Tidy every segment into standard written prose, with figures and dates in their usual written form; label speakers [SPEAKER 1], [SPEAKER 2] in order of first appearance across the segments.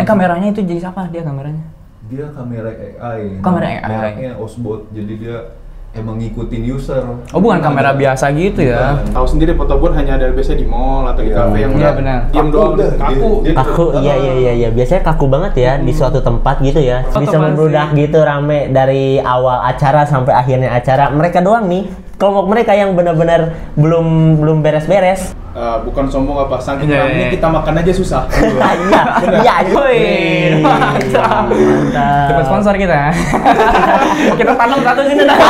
[SPEAKER 1] kameranya itu jenis apa dia kameranya?
[SPEAKER 2] Dia kamera AI.
[SPEAKER 1] Kamera AI.
[SPEAKER 2] Mereknya Osbot. Jadi dia emang ngikutin user.
[SPEAKER 1] Oh, bukan kamera biasa gitu ya?
[SPEAKER 2] Bukan.
[SPEAKER 3] Tahu sendiri foto booth hanya ada biasanya di mall atau di kafe yang udah
[SPEAKER 1] benar.
[SPEAKER 3] diam doang,
[SPEAKER 2] Udah,
[SPEAKER 3] kaku.
[SPEAKER 4] Kaku, iya. Biasanya kaku banget ya di suatu tempat gitu ya.
[SPEAKER 1] Suatu
[SPEAKER 4] Bisa
[SPEAKER 1] tempat
[SPEAKER 4] membludak gitu rame dari awal acara sampai akhirnya acara. Mereka doang nih, kelompok mereka yang benar-benar belum beres-beres.
[SPEAKER 3] Bukan sombong apa, saking
[SPEAKER 1] Iya,
[SPEAKER 3] ramai
[SPEAKER 1] iya.
[SPEAKER 3] kita makan aja susah.
[SPEAKER 4] Iya.
[SPEAKER 1] Wih, mantap. Dapat sponsor kita. Kita tanam satu sini dah.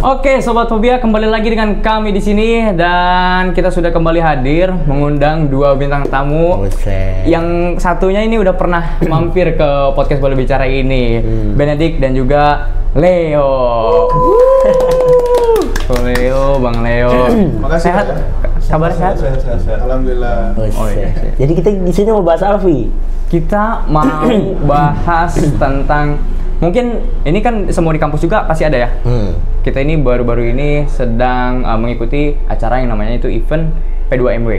[SPEAKER 1] Oke, Sobat Fobia, kembali lagi dengan kami di sini dan kita sudah kembali hadir mengundang dua bintang tamu.
[SPEAKER 4] Buset.
[SPEAKER 1] Yang satunya ini udah pernah mampir ke podcast Boleh Bicara ini, Benedict dan juga Leo. Bang Leo.
[SPEAKER 3] Makasih,
[SPEAKER 1] Sehat?
[SPEAKER 3] Pak,
[SPEAKER 1] Kabar sehat?
[SPEAKER 2] Sehat.
[SPEAKER 3] Alhamdulillah.
[SPEAKER 4] Buset.
[SPEAKER 1] Oh, iya.
[SPEAKER 4] Jadi kita di sini mau bahas Alfi.
[SPEAKER 1] Kita mau bahas tentang, mungkin ini kan semua di kampus juga pasti ada ya. Kita ini baru-baru ini sedang mengikuti acara yang namanya itu event P2MW.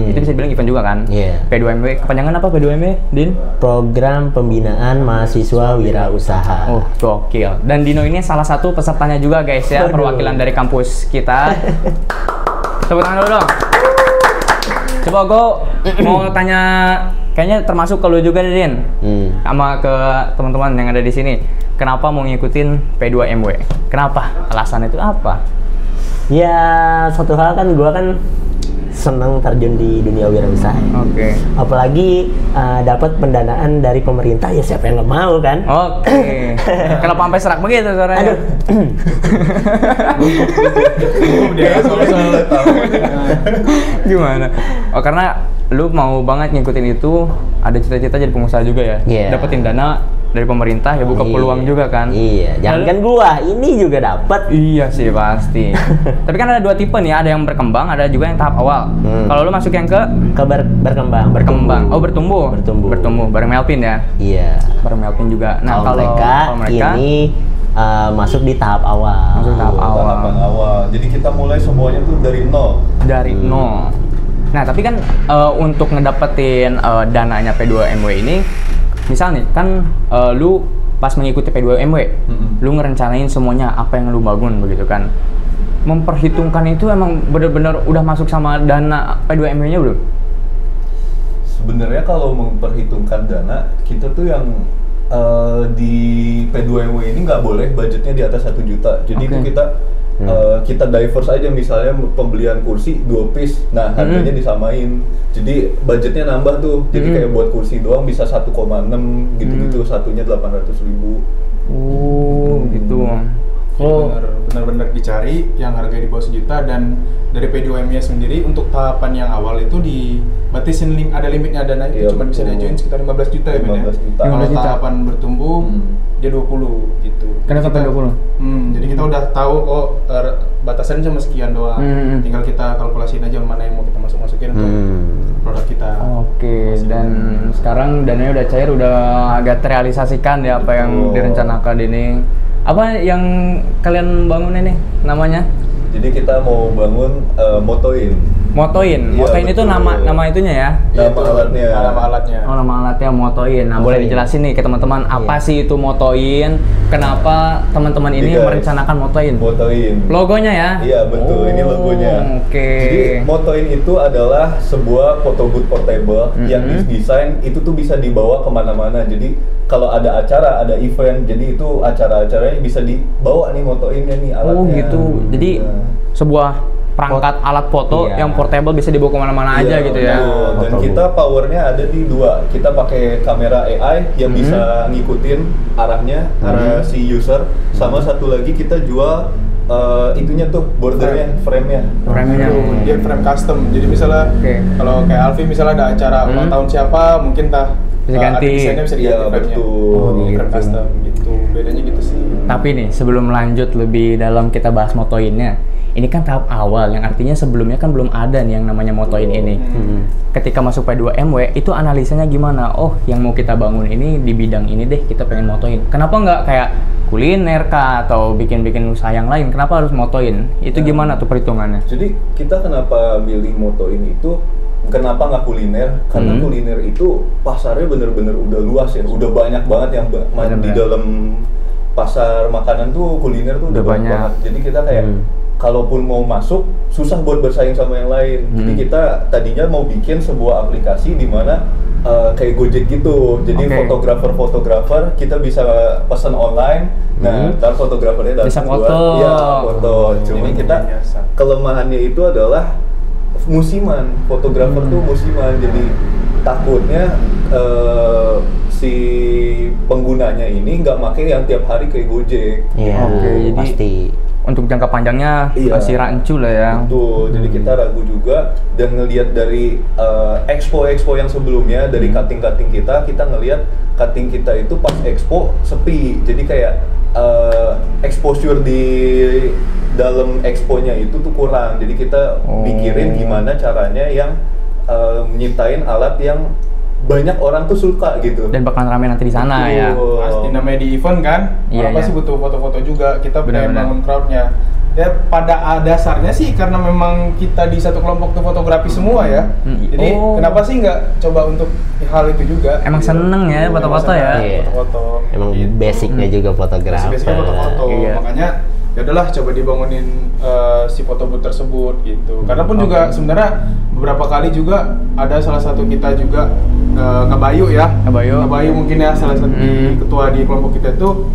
[SPEAKER 1] Itu bisa dibilang event juga kan?
[SPEAKER 4] Iya.
[SPEAKER 1] P2MW, kepanjangan apa P2MW, Din?
[SPEAKER 4] Program Pembinaan Mahasiswa Wirausaha.
[SPEAKER 1] Oh, gokil. Dan Dino ini salah satu pesertanya juga guys ya, perwakilan dari kampus kita. Tepuk tangan dulu dong. Coba gue mau tanya, kayaknya termasuk ke lu juga deh, Din. Sama ke teman-teman yang ada di sini. Kenapa mau ngikutin P2MW? Kenapa? Alasan itu apa?
[SPEAKER 4] Ya, satu hal kan gua kan senang terjun di dunia wirausaha.
[SPEAKER 1] Oke.
[SPEAKER 4] Apalagi dapat pendanaan dari pemerintah, ya siapa yang nggak mau kan?
[SPEAKER 1] Oke. Kenapa sampai serak begitu suaranya?
[SPEAKER 4] Aduh.
[SPEAKER 1] Gimana? Oh, karena lu mau banget ngikutin itu, ada cita-cita jadi pengusaha juga ya?
[SPEAKER 4] Iya.
[SPEAKER 1] Dapetin dana dari pemerintah ya, buka peluang juga kan?
[SPEAKER 4] Iya, jangan kan gua, ini juga dapat.
[SPEAKER 1] Iya sih pasti. Tapi kan ada dua tipe nih, ada yang berkembang, ada juga yang tahap awal. Kalau lu masuk yang ke
[SPEAKER 4] Berkembang.
[SPEAKER 1] Oh, bertumbuh. Bareng Melvin ya?
[SPEAKER 4] Iya.
[SPEAKER 1] Bareng Melvin juga. Nah,
[SPEAKER 4] Kalau mereka ini masuk di tahap awal.
[SPEAKER 1] Masuk tahap awal.
[SPEAKER 2] Tahapan awal. Jadi kita mulai semuanya tuh dari nol.
[SPEAKER 1] Dari nol. Nah, tapi kan untuk ngedapetin dananya P2MW ini, misal nih, kan lu pas mengikuti P2MW, lu ngerencanain semuanya apa yang lu bangun begitu kan. Memperhitungkan itu emang bener-bener udah masuk sama dana P2MW-nya belum?
[SPEAKER 2] Sebenarnya kalau memperhitungkan dana, kita tuh yang di P2MW ini nggak boleh budgetnya di atas 1 juta. Jadi itu kita diverse aja, misalnya pembelian kursi 2 piece, nah harganya disamain. Jadi budgetnya nambah tuh. Jadi kayak buat kursi doang bisa 1,6 gitu-gitu, satunya 800.000.
[SPEAKER 1] Oh, gitu.
[SPEAKER 3] Oh, benar-benar dicari yang harga di bawah 1 juta, dan dari P2M-nya sendiri untuk tahapan yang awal itu dibatasin ada limitnya, dana itu cuma bisa diajuin sekitar 15 juta ya, Ben ya.
[SPEAKER 2] 15 juta.
[SPEAKER 3] Kalau tahapan bertumbuh dia 20 gitu.
[SPEAKER 1] Kenapa
[SPEAKER 3] Jadi kita-
[SPEAKER 1] 20?
[SPEAKER 3] Jadi kita udah tahu batasan cuma sekian doang. Tinggal kita kalkulasiin aja mana yang mau kita masukin untuk produk kita.
[SPEAKER 1] Oke, dan sekarang dananya udah cair, udah agak terrealisasikan ya apa yang direncanakan ini. Apa yang kalian bangun ini namanya?
[SPEAKER 2] Jadi kita mau bangun Motoin.
[SPEAKER 1] Motoin.
[SPEAKER 2] Iya,
[SPEAKER 1] Motoin itu
[SPEAKER 2] betul.
[SPEAKER 1] nama itunya ya?
[SPEAKER 2] Nama alatnya.
[SPEAKER 3] Nama alatnya.
[SPEAKER 1] Oh, nama alatnya Motoin. Nah, boleh dijelasin nih ke teman-teman apa sih itu Motoin? Kenapa teman-teman ini
[SPEAKER 2] Nih, guys,
[SPEAKER 1] merencanakan Motoin?
[SPEAKER 2] Motoin.
[SPEAKER 1] Logonya ya?
[SPEAKER 2] Iya betul, ini logonya.
[SPEAKER 1] Oke.
[SPEAKER 2] Jadi Motoin itu adalah sebuah photo booth portable yang didesain itu tuh bisa dibawa kemana-mana. Jadi kalau ada acara, ada event, jadi itu acara-acaranya bisa dibawa nih Motoinnya nih alatnya.
[SPEAKER 1] Oh gitu. Jadi sebuah perangkat alat foto yang portable bisa dibawa kemana-mana aja gitu ya.
[SPEAKER 2] Betul. Dan kita powernya ada di 2. Kita pakai kamera AI yang bisa ngikutin arahnya, arah si user. Sama satu lagi kita jual itunya tuh bordernya, frame-nya.
[SPEAKER 1] Frame-nya.
[SPEAKER 3] Dia frame custom. Jadi misalnya kalau kayak Alfi misalnya ada acara ulang tahun siapa, mungkin
[SPEAKER 1] Bisa ganti.
[SPEAKER 3] desainnya bisa diganti
[SPEAKER 2] Iya,
[SPEAKER 3] frame-nya.
[SPEAKER 2] betul.
[SPEAKER 3] Frame custom gitu. Bedanya gitu sih.
[SPEAKER 1] Tapi nih, sebelum lanjut lebih dalam kita bahas motoinnya, ini kan tahap awal, yang artinya sebelumnya kan belum ada nih yang namanya motoin ini. Ketika masuk P2MW, itu analisanya gimana? Oh, yang mau kita bangun ini di bidang ini deh, kita pengen motoin. Kenapa nggak kayak kuliner kah, atau bikin-bikin usaha yang lain? Kenapa harus motoin? Itu gimana tuh perhitungannya?
[SPEAKER 2] Jadi kita kenapa milih motoin itu? Kenapa nggak kuliner? Karena kuliner itu pasarnya bener-bener udah luas ya, udah banyak banget yang di dalam pasar makanan tuh kuliner tuh udah banyak banget. Jadi kita kayak kalaupun mau masuk susah buat bersaing sama yang lain. Jadi kita tadinya mau bikin sebuah aplikasi di mana kayak Gojek gitu. Jadi fotografer kita bisa pesan online. Nah, ntar fotografernya datang
[SPEAKER 1] bisa
[SPEAKER 2] foto. Iya, foto. Cuma kita kelemahannya itu adalah musiman. Fotografer tuh musiman. Jadi takutnya si penggunanya ini nggak pakai yang tiap hari kayak Gojek.
[SPEAKER 4] Iya,
[SPEAKER 1] jadi
[SPEAKER 4] pasti.
[SPEAKER 1] Untuk jangka panjangnya masih rancu lah ya.
[SPEAKER 2] Betul, jadi kita ragu juga dan ngelihat dari expo yang sebelumnya, dari cutting kita ngelihat cutting kita itu pas expo sepi. Jadi kayak exposure di dalam exponya itu tuh kurang. Jadi kita pikirin gimana caranya yang nyiptain alat yang banyak orang tuh suka gitu.
[SPEAKER 1] Dan bakalan rame nanti di sana.
[SPEAKER 2] Betul.
[SPEAKER 1] Ya.
[SPEAKER 3] Pasti namanya di event kan, orang pasti butuh foto-foto juga. Kita pengen bangun crowdnya. Ya pada dasarnya sih karena memang kita di satu kelompok tuh fotografi semua ya. Jadi kenapa sih nggak coba untuk hal itu juga?
[SPEAKER 1] Emang seneng ya foto-foto ya.
[SPEAKER 3] Foto-foto.
[SPEAKER 4] Emang basicnya juga fotografer.
[SPEAKER 3] Basicnya foto-foto. Makanya ya udahlah coba dibangunin si foto booth tersebut gitu. Karena pun juga sebenarnya beberapa kali juga ada salah satu kita juga Ngebayu mungkin ya salah satu ketua di kelompok kita itu,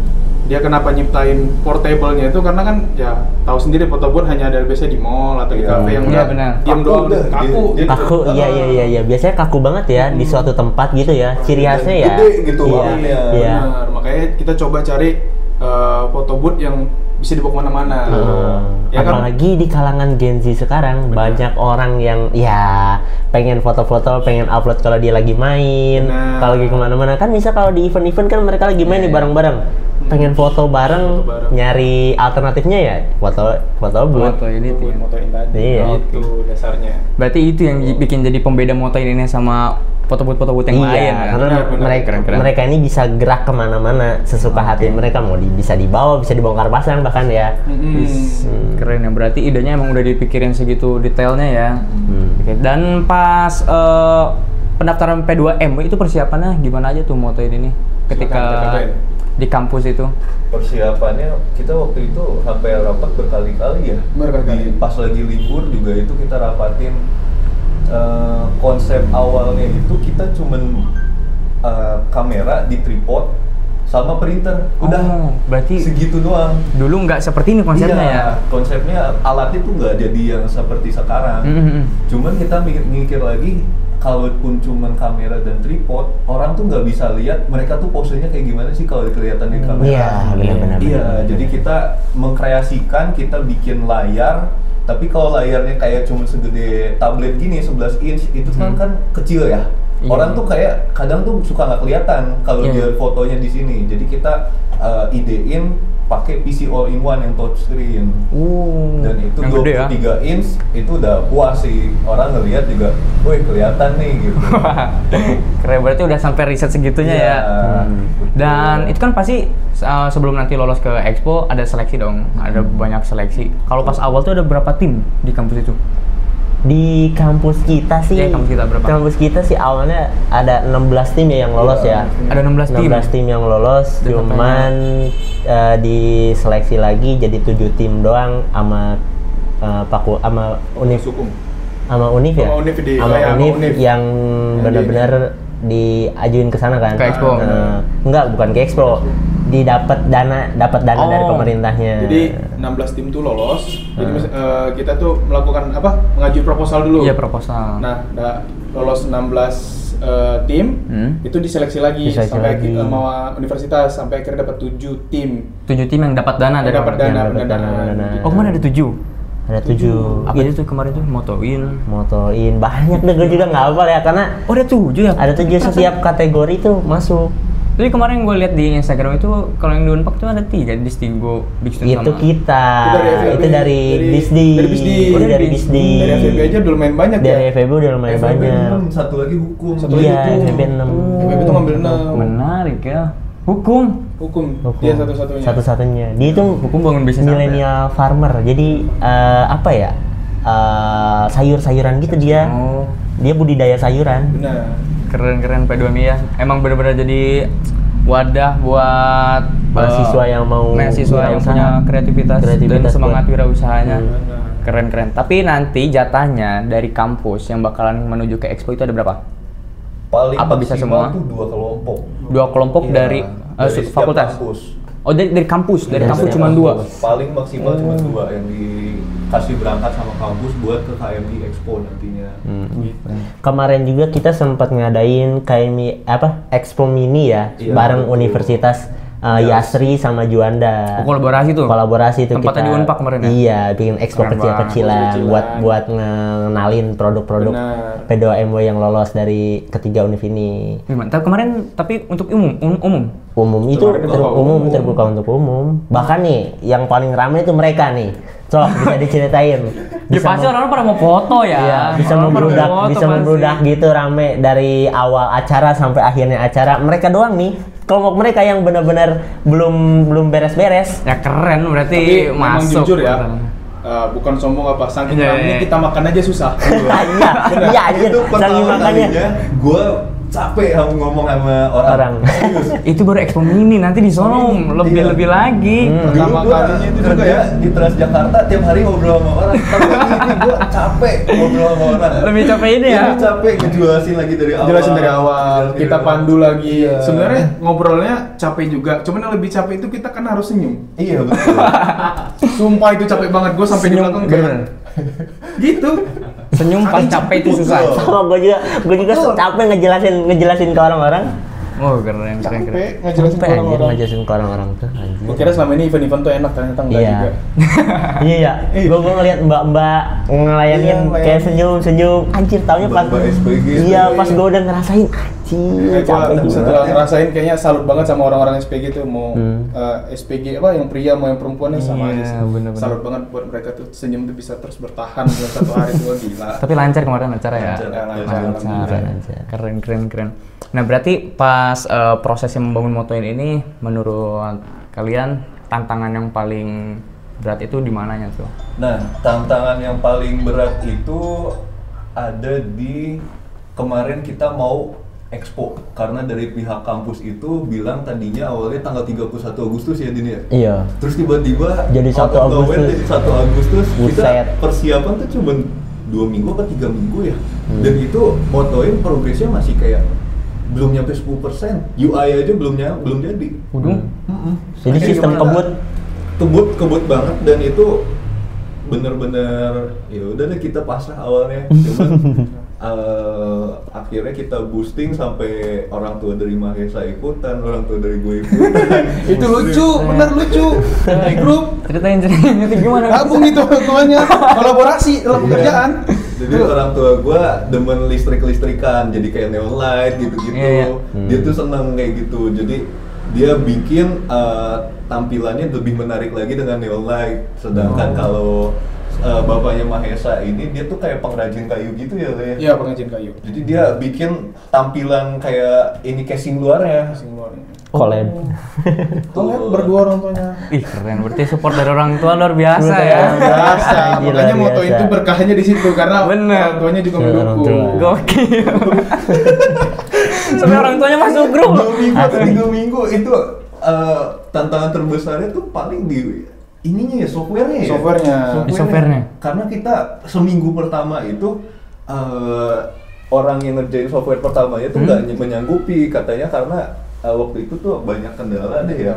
[SPEAKER 3] dia kenapa nyiptain portable-nya itu karena kan ya tahu sendiri foto booth hanya ada biasanya di mall atau di kafe yang udah diam doang kaku.
[SPEAKER 4] Iya, biasanya kaku banget ya di suatu tempat gitu ya, ciri khasnya ya
[SPEAKER 2] gede gitu.
[SPEAKER 4] Iya.
[SPEAKER 3] Benar, makanya kita coba cari foto booth yang bisa dibawa kemana-mana.
[SPEAKER 4] Ya apalagi kan? Di kalangan Gen Z sekarang banyak orang yang ya pengen foto-foto, pengen upload kalau dia lagi main, kalau lagi kemana-mana kan bisa. Kalau di event-event kan mereka lagi main nih bareng-bareng, pengen foto bareng, nyari alternatifnya ya foto booth.
[SPEAKER 3] Motoin tadi.
[SPEAKER 4] Iya.
[SPEAKER 3] Itu dasarnya.
[SPEAKER 1] Berarti itu yang bikin jadi pembeda motoin ini sama foto booth yang lain.
[SPEAKER 4] Karena mereka ini bisa gerak kemana-mana sesuka hati mereka, mau bisa dibawa, bisa dibongkar pasang bahkan ya.
[SPEAKER 1] Keren ya, berarti idenya emang udah dipikirin segitu detailnya ya. Dan pas pendaftaran P2MW itu persiapannya gimana aja tuh motoin ini ketika di kampus itu?
[SPEAKER 2] Persiapannya kita waktu itu sampai rapat berkali-kali ya. Pas lagi libur juga itu kita rapatin. Konsep awalnya itu kita cuman kamera di tripod sama printer, udah
[SPEAKER 1] berarti
[SPEAKER 2] segitu doang.
[SPEAKER 1] Dulu nggak seperti ini konsepnya ya?
[SPEAKER 2] Konsepnya alatnya tuh nggak jadi yang seperti sekarang. Cuman kita mikir lagi, kalaupun cuman kamera dan tripod, orang tuh nggak bisa lihat mereka tuh posenya kayak gimana sih kalau kelihatan di kamera.
[SPEAKER 4] Iya, benar-benar.
[SPEAKER 2] Iya, jadi kita mengkreasikan, kita bikin layar. Tapi kalau layarnya kayak cuma segede tablet gini 11 inch itu kan kecil ya. Orang tuh kayak kadang tuh suka nggak kelihatan kalau dia fotonya di sini. Jadi kita idein pakai PC all-in-one yang touchscreen. Dan itu 23 inch itu udah puas sih. Orang ngelihat juga, woi kelihatan nih gitu.
[SPEAKER 1] Keren, berarti udah sampai riset segitunya ya. Dan itu kan pasti sebelum nanti lolos ke Expo ada seleksi dong, ada banyak seleksi. Kalau pas awal tuh ada berapa tim di kampus itu?
[SPEAKER 4] Di kampus kita sih,
[SPEAKER 1] kampus kita
[SPEAKER 4] sih awalnya ada 16 tim ya yang lolos ya.
[SPEAKER 1] Ada 16
[SPEAKER 4] tim yang lolos, cuman diseleksi lagi jadi 7 tim doang sama Univ ya. Sama Univ yang benar-benar diajuin ke sana kan.
[SPEAKER 1] Ke Expo.
[SPEAKER 4] Enggak, bukan ke Expo. Dapat dana dari pemerintahnya.
[SPEAKER 3] Jadi 16 tim tuh lolos. Jadi kita tuh melakukan mengajuin proposal dulu.
[SPEAKER 1] Iya, proposal.
[SPEAKER 3] Nah, lolos 16 tim, itu diseleksi lagi sampai sama universitas sampai akhirnya dapat 7 tim.
[SPEAKER 1] 7 tim yang dapat dana dari
[SPEAKER 3] dana.
[SPEAKER 1] Oh, kemana ada 7?
[SPEAKER 4] Ada 7.
[SPEAKER 1] Apa itu kemarin tuh? Motoin.
[SPEAKER 4] Banyak deh, gue juga nggak hafal ya karena
[SPEAKER 1] ada 7 ya?
[SPEAKER 4] Ada 7 setiap kategori tuh masuk.
[SPEAKER 1] Jadi kemarin gue lihat di Instagram itu kalau yang di Unpak tuh ada 3 di Stingo, Big Stone
[SPEAKER 4] Itu
[SPEAKER 1] sama.
[SPEAKER 4] kita.
[SPEAKER 3] Itu
[SPEAKER 4] dari Disney.
[SPEAKER 3] Dari Disney.
[SPEAKER 4] Itu dari Disney.
[SPEAKER 3] Dari FVB aja udah lumayan banyak
[SPEAKER 4] Dari
[SPEAKER 3] ya.
[SPEAKER 4] FVB udah lumayan
[SPEAKER 2] FVB
[SPEAKER 4] banyak.
[SPEAKER 2] 6, satu lagi hukum.
[SPEAKER 4] Iya, FVB 6.
[SPEAKER 3] FVB itu ngambil 6.
[SPEAKER 1] Menarik ya. Hukum.
[SPEAKER 3] Hukum. Dia satu-satunya.
[SPEAKER 4] Satu-satunya. Dia itu
[SPEAKER 1] Hukum bangun bisnis apa ya?
[SPEAKER 4] millennial farmer. Jadi apa ya? Sayur-sayuran gitu dia.
[SPEAKER 1] Oh,
[SPEAKER 4] Dia budidaya sayuran.
[SPEAKER 3] Benar.
[SPEAKER 1] keren P2MI ya. Emang benar-benar jadi wadah buat
[SPEAKER 4] Mahasiswa yang mau
[SPEAKER 1] mahasiswa yang
[SPEAKER 4] wirausaha.
[SPEAKER 1] punya kreativitas dan semangat
[SPEAKER 4] buat-
[SPEAKER 1] wirausahanya.
[SPEAKER 3] Benar.
[SPEAKER 1] Keren. Tapi nanti jatahnya dari kampus yang bakalan menuju ke Expo itu ada berapa?
[SPEAKER 2] Paling
[SPEAKER 1] Apa bisa
[SPEAKER 2] maksimal
[SPEAKER 1] semua?
[SPEAKER 2] tuh 2 kelompok.
[SPEAKER 1] 2 kelompok
[SPEAKER 2] Iya,
[SPEAKER 1] dari
[SPEAKER 2] setiap
[SPEAKER 1] fakultas.
[SPEAKER 2] kampus.
[SPEAKER 1] Oh, dari kampus, dari
[SPEAKER 4] Dari
[SPEAKER 1] kampus
[SPEAKER 4] setiap
[SPEAKER 1] cuma 2.
[SPEAKER 2] Paling maksimal cuma 2 yang dikasih berangkat sama kampus buat ke KMI Expo nantinya.
[SPEAKER 4] Kemarin juga kita sempat ngadain KMI Expo Mini ya,
[SPEAKER 2] Iya,
[SPEAKER 4] bareng
[SPEAKER 2] betul.
[SPEAKER 4] Universitas Yasri sama Juanda.
[SPEAKER 1] Oh, kolaborasi tuh.
[SPEAKER 4] Kolaborasi itu
[SPEAKER 1] Tempatnya
[SPEAKER 4] kita.
[SPEAKER 1] di Unpak kemarin ya?
[SPEAKER 4] Iya, bikin expo
[SPEAKER 1] Keren
[SPEAKER 4] kecil-kecilan
[SPEAKER 3] banget.
[SPEAKER 4] buat ngenalin produk-produk
[SPEAKER 3] Benar.
[SPEAKER 4] P2MW yang lolos dari ketiga univ ini.
[SPEAKER 1] Mantap kemarin, tapi untuk umum.
[SPEAKER 4] Umum itu terbuka untuk umum. Bahkan nih yang paling ramai itu mereka nih. Sok bisa diceritain.
[SPEAKER 1] Ya pasti orang-orang pada mau foto ya.
[SPEAKER 4] Iya, bisa
[SPEAKER 1] Orang-orang pada
[SPEAKER 4] membludak,
[SPEAKER 1] foto
[SPEAKER 4] bisa
[SPEAKER 1] pasti.
[SPEAKER 4] membludak gitu rame dari awal acara sampai akhirnya acara. Mereka doang nih, kelompok mereka yang benar-benar belum beres-beres.
[SPEAKER 1] Ya keren, berarti
[SPEAKER 3] Tapi memang
[SPEAKER 1] masuk.
[SPEAKER 3] jujur ya. Bukan sombong apa, saking
[SPEAKER 1] Iya,
[SPEAKER 3] ramenya
[SPEAKER 1] iya.
[SPEAKER 3] kita makan aja susah.
[SPEAKER 4] Iya anjir,
[SPEAKER 2] Itu
[SPEAKER 4] saking
[SPEAKER 2] pertama
[SPEAKER 4] makannya.
[SPEAKER 2] kalinya gue capek ngomong sama orang.
[SPEAKER 1] Itu baru Expo Mini, nanti di sono lebih lagi.
[SPEAKER 3] Pertama
[SPEAKER 2] Dulu gua
[SPEAKER 3] kalinya itu
[SPEAKER 2] kerja
[SPEAKER 3] juga ya.
[SPEAKER 2] di Transjakarta tiap hari ngobrol sama orang. Tapi ini gue capek ngobrol sama orang.
[SPEAKER 1] Lebih capek ini ya.
[SPEAKER 2] Lebih capek ngejelasin lagi dari awal.
[SPEAKER 3] Jelasin dari awal, kita pandu lagi.
[SPEAKER 2] Iya.
[SPEAKER 3] Sebenarnya ngobrolnya capek juga. Cuman yang lebih capek itu kita kan harus senyum.
[SPEAKER 2] Iya betul.
[SPEAKER 3] Sumpah itu capek banget. Gue sampai di
[SPEAKER 1] Senyum,
[SPEAKER 3] belakang kayak
[SPEAKER 1] bener.
[SPEAKER 3] gitu.
[SPEAKER 1] Senyum pas capek itu susah.
[SPEAKER 4] Sama gue juga capek ngejelasin ke orang-orang.
[SPEAKER 1] Oh, keren.
[SPEAKER 3] Capek ngejelasin ke
[SPEAKER 4] Capek anjir
[SPEAKER 3] orang-orang.
[SPEAKER 4] ngejelasin ke orang-orang tuh anjir.
[SPEAKER 3] Gue kira selama ini event-event tuh enak, ternyata enggak
[SPEAKER 4] Iya.
[SPEAKER 3] juga.
[SPEAKER 4] Iya. Gue ngeliat mbak-mbak ngelayanin
[SPEAKER 3] Iya,
[SPEAKER 4] kayak senyum-senyum. Anjir taunya pas
[SPEAKER 2] Mbak-mbak SPG.
[SPEAKER 4] iya pas gue udah ngerasain anjir capek
[SPEAKER 3] Gue
[SPEAKER 4] juga.
[SPEAKER 3] setelah ngerasain kayaknya salut banget sama orang-orang SPG tuh, mau SPG apa yang pria mau yang perempuannya sama aja sih.
[SPEAKER 1] Iya, bener-bener.
[SPEAKER 3] Salut banget buat mereka tuh, senyum tuh bisa terus bertahan dalam 1 hari tuh, gila.
[SPEAKER 1] Tapi lancar kemarin acara ya.
[SPEAKER 3] Lancar.
[SPEAKER 1] Keren. Nah, berarti pas proses yang membangun Motoin ini, menurut kalian tantangan yang paling berat itu di mananya tuh?
[SPEAKER 2] Nah, tantangan yang paling berat itu ada di kemarin kita mau expo karena dari pihak kampus itu bilang tadinya awalnya tanggal 31 Agustus ya Din ya.
[SPEAKER 4] Iya.
[SPEAKER 2] Terus tiba-tiba
[SPEAKER 4] Jadi 1
[SPEAKER 2] out of nowhere
[SPEAKER 4] Agustus.
[SPEAKER 2] jadi 1 Agustus kita
[SPEAKER 4] Buset.
[SPEAKER 2] persiapan tuh cuma 2 minggu atau 3 minggu ya. Dan itu Motoin progresnya masih kayak belum nyampe 10%. UI aja belum jadi.
[SPEAKER 1] Udung?
[SPEAKER 4] Jadi
[SPEAKER 2] Akhirnya
[SPEAKER 4] sistem
[SPEAKER 2] gimana?
[SPEAKER 4] kebut
[SPEAKER 2] Kebut banget dan itu bener-bener ya udah deh kita pasrah awalnya. Cuman akhirnya kita boosting sampai orang tua dari Mahesa ikutan, orang tua dari gue ikutan.
[SPEAKER 3] Itu lucu, bener lucu. Di grup
[SPEAKER 1] Ceritain itu gimana?
[SPEAKER 3] gabung itu semuanya, kolaborasi dalam pekerjaan.
[SPEAKER 2] Jadi orang tua gue demen listrik-listrikan, jadi kayak neon light gitu-gitu.
[SPEAKER 1] Iya.
[SPEAKER 2] Dia tuh seneng kayak gitu. Jadi dia bikin tampilannya lebih menarik lagi dengan neon light. Sedangkan kalau bapaknya Mahesa ini dia tuh kayak pengrajin kayu gitu ya, Le.
[SPEAKER 3] Iya, pengrajin kayu.
[SPEAKER 2] Jadi dia bikin tampilan kayak ini casing luarnya.
[SPEAKER 3] Asing luarnya.
[SPEAKER 4] collab.
[SPEAKER 3] Tuh lihat berdua orang tuanya.
[SPEAKER 1] Ih, keren. Berarti support dari orang tua luar biasa ya.
[SPEAKER 3] Biasa,
[SPEAKER 4] Gila,
[SPEAKER 3] makanya moto
[SPEAKER 4] biasa.
[SPEAKER 3] itu berkahnya di situ karena
[SPEAKER 1] Bener.
[SPEAKER 3] orang tuanya juga
[SPEAKER 4] Orang
[SPEAKER 3] mendukung.
[SPEAKER 4] tua.
[SPEAKER 1] Gokil. Sampai orang tuanya masuk grup.
[SPEAKER 2] 2 minggu atau 3 minggu itu tantangan terbesarnya tuh paling di ininya ya, softwarenya ya.
[SPEAKER 3] Softwarenya.
[SPEAKER 1] Di softwarenya.
[SPEAKER 2] Karena kita seminggu pertama itu orang yang ngerjain software pertamanya tuh nggak menyanggupi katanya karena waktu itu tuh banyak kendala deh ya.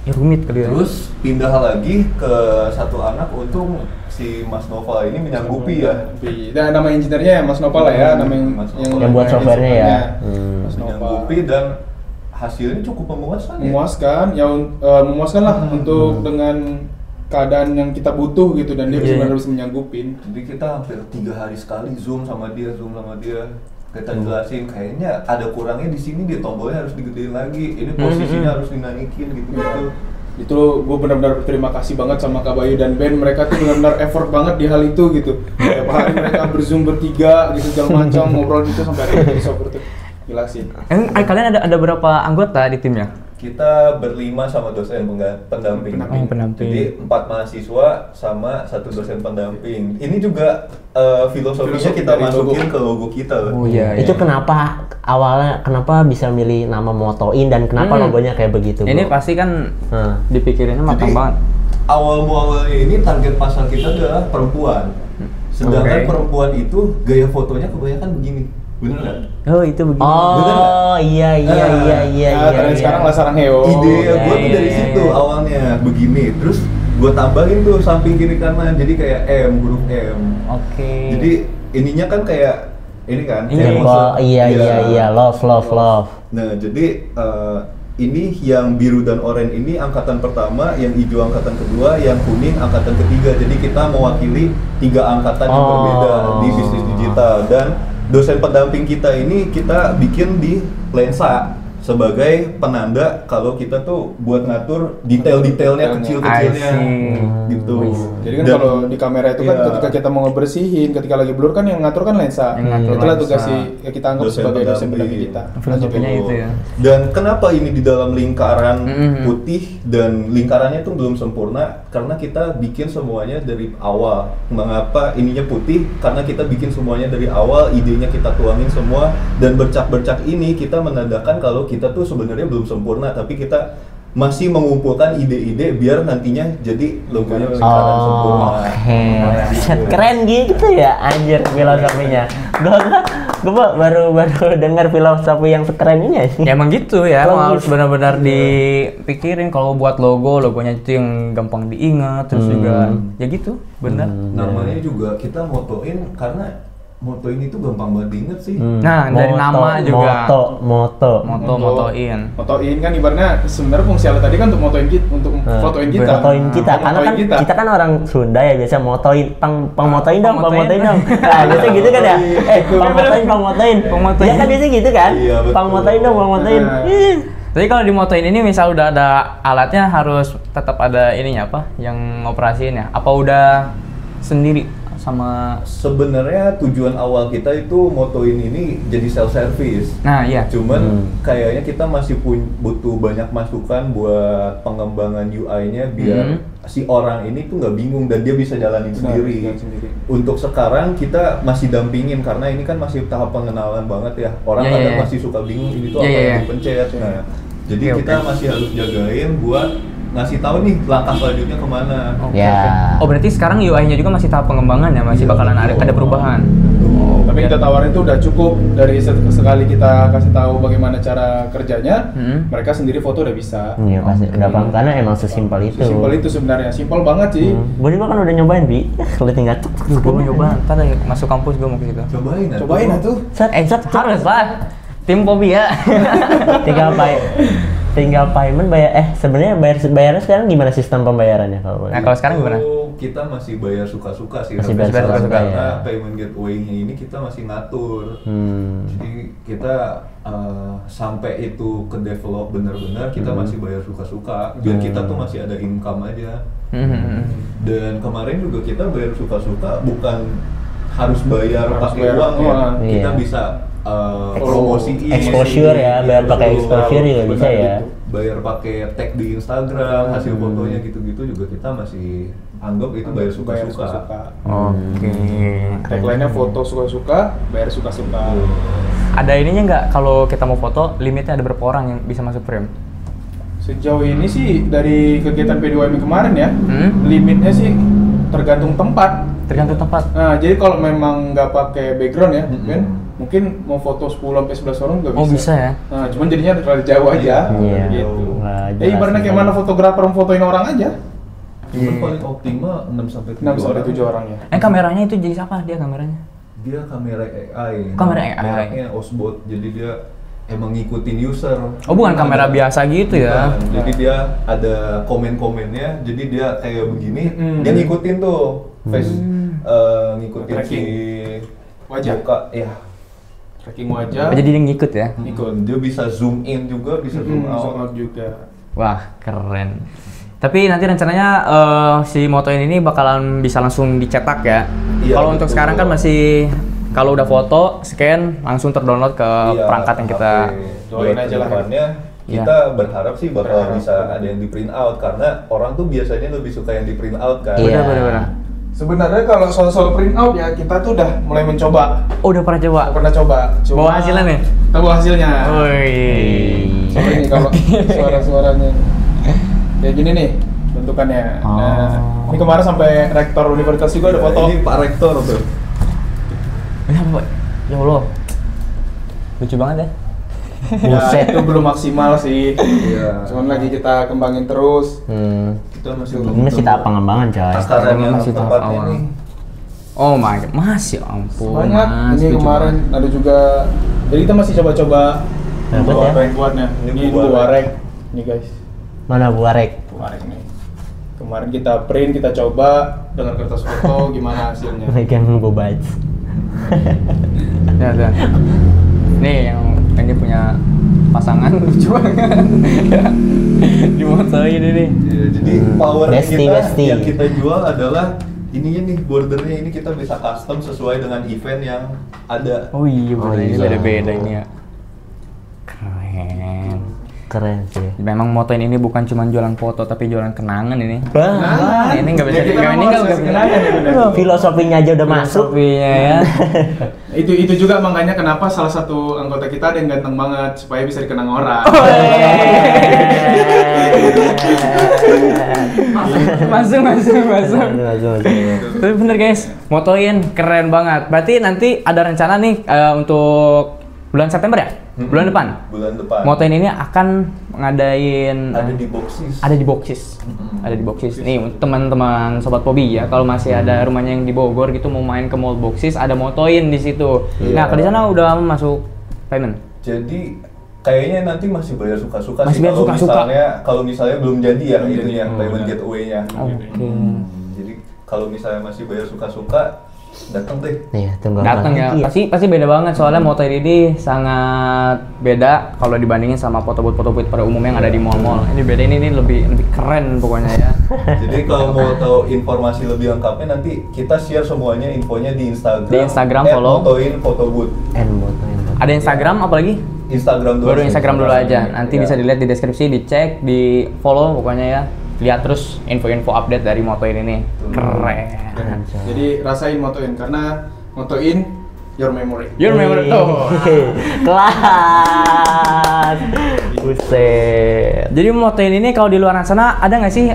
[SPEAKER 1] Ya rumit kali ya.
[SPEAKER 2] Terus pindah lagi ke satu anak, untung si Mas Nova ini menyanggupi ya.
[SPEAKER 3] Dan nama engineer-nya ya Mas Nopal lah ya, nama
[SPEAKER 2] Mas Nopal.
[SPEAKER 4] Yang buat softwarenya ya.
[SPEAKER 3] Mas Nopal.
[SPEAKER 2] Menyanggupi dan hasilnya cukup memuaskan ya.
[SPEAKER 3] Memuaskan, ya memuaskan lah untuk dengan keadaan yang kita butuh gitu, dan dia
[SPEAKER 1] Iya.
[SPEAKER 3] benar-benar bisa menyanggupin.
[SPEAKER 2] Jadi kita hampir 3 hari sekali zoom sama dia. Kita jelasin kayaknya ada kurangnya di sini, di tombolnya harus digedein lagi, ini posisinya harus dinaikin gitu-gitu.
[SPEAKER 3] Itu gue benar-benar berterima kasih banget sama Kak Bayu dan Ben, mereka tuh benar-benar effort banget di hal itu gitu. Tiap hari mereka berzoom bertiga gitu segala macam, ngobrol gitu sampai akhirnya jadi software tuh. Gila sih.
[SPEAKER 1] Kalian ada berapa anggota di timnya?
[SPEAKER 2] Kita berlima sama dosen pendamping.
[SPEAKER 1] Pendamping.
[SPEAKER 2] Jadi 4 mahasiswa sama 1 dosen pendamping. Ini juga filosofinya kita
[SPEAKER 3] dari
[SPEAKER 2] masukin ke logo kita.
[SPEAKER 1] Oh iya.
[SPEAKER 4] Itu kenapa awalnya bisa milih nama Motoin dan kenapa logonya kayak begitu?
[SPEAKER 1] Ini
[SPEAKER 4] Bro?
[SPEAKER 1] pasti kan dipikirinnya matang
[SPEAKER 2] Jadi,
[SPEAKER 1] banget.
[SPEAKER 2] Awalnya ini target pasar kita adalah perempuan. Sedangkan perempuan itu gaya fotonya kebanyakan begini. Bener nggak?
[SPEAKER 1] Oh itu begini.
[SPEAKER 4] Oh iya.
[SPEAKER 3] Tren sekarang lah sarang heo.
[SPEAKER 2] Ide gue tuh dari situ awalnya begini, terus gue tambahin tuh samping kiri kanan, jadi kayak M, huruf M.
[SPEAKER 1] Oke.
[SPEAKER 2] Jadi ininya kan kayak ini kan?
[SPEAKER 4] Iya, love.
[SPEAKER 2] Nah jadi ini yang biru dan oranye ini angkatan pertama, yang hijau angkatan kedua, yang kuning angkatan ketiga. Jadi kita mewakili 3 angkatan yang berbeda di bisnis digital. Dan dosen pendamping kita ini kita bikin di lensa sebagai penanda kalau kita tuh buat ngatur detail-detailnya kecil-kecilnya gitu.
[SPEAKER 3] Jadi kan kalau di kamera itu kan ketika kita mau ngebersihin, ketika lagi blur kan yang ngatur kan lensa. Itulah tugas kita anggap sebagai dosen pendamping kita.
[SPEAKER 1] Filosofinya itu ya.
[SPEAKER 2] Dan kenapa ini di dalam lingkaran putih dan lingkarannya tuh belum sempurna? Karena kita bikin semuanya dari awal. Mengapa ininya putih? Karena kita bikin semuanya dari awal, idenya kita tuangin semua, dan bercak-bercak ini kita menandakan kalau kita tuh sebenarnya belum sempurna, tapi kita masih mengumpulkan ide-ide biar nantinya jadi logonya lingkaran sempurna.
[SPEAKER 4] Keren gitu ya, anjir filosofinya. Gue baru dengar filosofi yang sekeren ini sih.
[SPEAKER 1] Ya emang gitu ya, harus benar-benar dipikirin kalau buat logonya itu yang gampang diingat, terus juga ya gitu, benar.
[SPEAKER 2] Namanya juga kita motoin karena motoin itu gampang banget diinget sih.
[SPEAKER 1] Nah, dari nama juga. Motoin.
[SPEAKER 3] Motoin kan ibaratnya sebenarnya fungsi alat tadi kan untuk motoin kita, untuk fotoin kita.
[SPEAKER 4] Fotoin kita, karena kan kita kan orang Sunda ya, biasa motoin, pang motoin dong. Nah, biasa gitu kan ya. Pang motoin. Ya kan biasa gitu kan. Pang motoin dong.
[SPEAKER 1] Jadi kalau di motoin ini misal udah ada alatnya harus tetap ada ininya apa? Yang ngoperasiin ya? Apa udah sendiri? Sama
[SPEAKER 2] sebenarnya tujuan awal kita itu motoin ini jadi self service.
[SPEAKER 1] Nah iya.
[SPEAKER 2] Cuman kayaknya kita masih butuh banyak masukan buat pengembangan UI-nya biar si orang ini tuh nggak bingung dan dia bisa jalanin sendiri. Untuk sekarang kita masih dampingin karena ini kan masih tahap pengenalan banget ya. Orang kadang masih suka bingung ini tuh apa yang dipencet. Nah, jadi kita masih harus jagain buat ngasih tahu nih langkah selanjutnya kemana.
[SPEAKER 1] Oh berarti sekarang UI-nya juga masih tahap pengembangan ya, masih bakalan ada perubahan.
[SPEAKER 3] Tapi kita tawarin itu udah cukup, dari sekali kita kasih tahu bagaimana cara kerjanya, mereka sendiri foto udah bisa.
[SPEAKER 4] Iya pasti, udah paham karena emang sesimpel itu.
[SPEAKER 3] Sesimpel itu sebenarnya, simpel banget sih.
[SPEAKER 4] Gue juga kan udah nyobain Bi, lu tinggal
[SPEAKER 1] gue mau nyoba, ntar masuk kampus gue mau ke situ.
[SPEAKER 3] Cobain tuh.
[SPEAKER 1] Harus lah. Tim Popia.
[SPEAKER 4] tinggal payment sebenarnya bayarnya sekarang gimana sistem pembayarannya kalau?
[SPEAKER 1] Nah kalau sekarang gimana?
[SPEAKER 2] Kita masih bayar suka-suka sih.
[SPEAKER 4] Masih bayar suka-suka
[SPEAKER 2] karena payment gateway-nya ini kita masih ngatur. Jadi kita sampai itu ke develop benar-benar kita masih bayar suka-suka. Biar kita tuh masih ada income aja. Dan kemarin juga kita bayar suka-suka, bukan harus bayar pakai uang ya. Kita bisa promosiin,
[SPEAKER 4] exposure ya, bayar pakai exposure juga bisa ya.
[SPEAKER 2] Bayar pakai tag di Instagram, hasil fotonya gitu-gitu juga kita masih anggap itu bayar suka-suka.
[SPEAKER 1] Oke.
[SPEAKER 3] Tagline-nya foto suka-suka, bayar suka-suka.
[SPEAKER 1] Ada ininya nggak kalau kita mau foto, limitnya ada berapa orang yang bisa masuk frame?
[SPEAKER 3] Sejauh ini sih dari kegiatan P2M kemarin ya, limitnya sih tergantung tempat. Nah, jadi kalau memang nggak pakai background ya, mungkin mau foto 10-11 orang juga bisa.
[SPEAKER 1] Oh bisa ya?
[SPEAKER 3] Nah, cuman jadinya terlalu jauh aja. Gitu. Ibaratnya kayak mana fotografer fotoin orang aja.
[SPEAKER 2] Cuman paling optimal 6-7
[SPEAKER 3] orang ya.
[SPEAKER 1] Kameranya itu jadi siapa dia kameranya?
[SPEAKER 2] Dia kamera AI.
[SPEAKER 1] AI.
[SPEAKER 2] Osbot, jadi dia emang ngikutin user.
[SPEAKER 1] Oh bukan kamera biasa gitu ya?
[SPEAKER 2] Jadi dia ada komen-komennya, jadi dia kayak begini, dia ngikutin tuh face, ngikutin si
[SPEAKER 3] wajah.
[SPEAKER 2] muka, ya.
[SPEAKER 3] tracking wajah.
[SPEAKER 1] Jadi dia ngikut ya.
[SPEAKER 3] Ikut.
[SPEAKER 2] Dia bisa zoom in juga, bisa zoom
[SPEAKER 3] Zoom
[SPEAKER 2] out.
[SPEAKER 3] out juga.
[SPEAKER 1] Wah, keren. Tapi nanti rencananya si Moto In ini bakalan bisa langsung dicetak ya.
[SPEAKER 2] Iya,
[SPEAKER 1] Kalau untuk
[SPEAKER 2] betul.
[SPEAKER 1] sekarang kan masih kalau udah foto, scan langsung terdownload ke
[SPEAKER 2] Iya,
[SPEAKER 1] perangkat yang kita
[SPEAKER 3] doain aja lah.
[SPEAKER 2] Depannya
[SPEAKER 1] Iya.
[SPEAKER 2] kita berharap sih bakal bisa ada yang di print out, karena orang tuh biasanya lebih suka yang di print out kan.
[SPEAKER 4] Iya.
[SPEAKER 1] bener.
[SPEAKER 3] Sebenarnya kalau soal print out ya kita tuh udah mulai mencoba.
[SPEAKER 1] Oh, udah pernah coba.
[SPEAKER 3] Pernah coba.
[SPEAKER 1] Bawa hasilnya nih?
[SPEAKER 3] Kita bawa hasilnya.
[SPEAKER 1] Woi.
[SPEAKER 3] Seperti ini kalau suara-suaranya. Kayak gini nih bentukannya. Nah, ini kemarin sampai rektor universitas juga ada foto.
[SPEAKER 2] Ini Pak Rektor tuh.
[SPEAKER 1] Ini apa, Pak? Ya Allah. Lucu banget ya.
[SPEAKER 3] Ya, itu belum maksimal sih.
[SPEAKER 2] Iya.
[SPEAKER 3] Cuman lagi kita kembangin terus.
[SPEAKER 2] Kita masih
[SPEAKER 4] Ini masih tahap pengembangan coy.
[SPEAKER 2] takaran yang
[SPEAKER 1] Masih tahap
[SPEAKER 2] tempatnya
[SPEAKER 1] awal.
[SPEAKER 2] nih.
[SPEAKER 1] Oh my god, Mas, ya ampun.
[SPEAKER 3] Banyak.
[SPEAKER 1] Mas,
[SPEAKER 3] Ini
[SPEAKER 1] lucu
[SPEAKER 3] kemarin
[SPEAKER 1] banget.
[SPEAKER 3] ada juga. Jadi kita masih coba-coba
[SPEAKER 4] Dapat ya?
[SPEAKER 3] buatnya.
[SPEAKER 2] Ini
[SPEAKER 3] Ini
[SPEAKER 2] buarek.
[SPEAKER 3] buarek. Nih guys.
[SPEAKER 4] Mana buarek?
[SPEAKER 3] Buarek nih. Kemarin kita print, kita coba dengan kertas foto gimana hasilnya.
[SPEAKER 4] Megang bobaj.
[SPEAKER 1] Ya, ya. Nih yang ini punya pasangan lucu banget. Ya. Dimotoin ini.
[SPEAKER 2] Iya, jadi power
[SPEAKER 4] Bestie,
[SPEAKER 2] kita
[SPEAKER 4] bestie.
[SPEAKER 2] yang kita jual adalah ininya nih, bordernya ini kita bisa custom sesuai dengan event yang ada.
[SPEAKER 1] Oh iya, bener, ini
[SPEAKER 4] iya.
[SPEAKER 1] beda-beda ini ya. Keren.
[SPEAKER 4] Keren sih.
[SPEAKER 1] Memang Moto ini bukan cuma jualan foto tapi jualan kenangan ini.
[SPEAKER 3] Nah,
[SPEAKER 1] Ini nggak bisa
[SPEAKER 3] ya kita
[SPEAKER 1] ini
[SPEAKER 3] memang
[SPEAKER 1] nggak
[SPEAKER 3] harus
[SPEAKER 1] bisa
[SPEAKER 3] kenangan ya, bener.
[SPEAKER 4] Filosofinya aja udah masuk.
[SPEAKER 1] Filosofinya ya.
[SPEAKER 3] Itu juga makanya kenapa salah satu anggota kita ada yang ganteng banget supaya bisa dikenang orang.
[SPEAKER 1] Masuk.
[SPEAKER 4] Masuk.
[SPEAKER 1] Tapi bener guys, Motoin keren banget. Berarti nanti ada rencana nih untuk bulan September ya? Bulan depan.
[SPEAKER 2] Bulan depan.
[SPEAKER 1] Motoin ini akan ngadain
[SPEAKER 2] ada di Boxes.
[SPEAKER 1] ada di Boxes. Ada di Boxes. Nih teman-teman sobat Pobi ya, kalau masih ada rumahnya yang di Bogor gitu mau main ke Mall Boxes, ada Motoin di situ.
[SPEAKER 2] Iya.
[SPEAKER 1] Nah, di sana udah masuk payment.
[SPEAKER 2] Jadi kayaknya nanti masih bayar suka-suka
[SPEAKER 1] Masih
[SPEAKER 2] sih,
[SPEAKER 1] bayar suka-suka.
[SPEAKER 2] kalau misalnya belum jadi ya
[SPEAKER 3] Belum
[SPEAKER 2] itu
[SPEAKER 3] jadi.
[SPEAKER 2] yang payment gateway-nya.
[SPEAKER 1] Oke.
[SPEAKER 2] Jadi kalau misalnya masih bayar suka-suka, datang deh.
[SPEAKER 4] Iya, tunggu
[SPEAKER 1] Datang
[SPEAKER 4] apa
[SPEAKER 1] ya,
[SPEAKER 4] lagi
[SPEAKER 1] pasti beda banget soalnya Moto ini sangat beda kalau dibandingin sama foto booth pada umumnya yang ada di mall-mall. Ini beda, ini lebih keren pokoknya ya.
[SPEAKER 2] Jadi kalau mau tahu informasi lebih lengkapnya nanti kita share semuanya infonya di Instagram.
[SPEAKER 1] Di Instagram, follow.
[SPEAKER 2] Motoin Photo Booth.
[SPEAKER 1] Ada Instagram apalagi?
[SPEAKER 2] Instagram dulu.
[SPEAKER 1] Baru Instagram dulu aja. Nanti
[SPEAKER 2] Ya.
[SPEAKER 1] bisa dilihat di deskripsi, dicek, di follow pokoknya ya. Lihat terus info-info update dari Motoin ini. Keren.
[SPEAKER 3] Jadi rasain Motoin karena Motoin your memory.
[SPEAKER 1] Your memory tuh.
[SPEAKER 4] Kelas. Buset.
[SPEAKER 1] Jadi Motoin ini kalau di luar sana ada nggak sih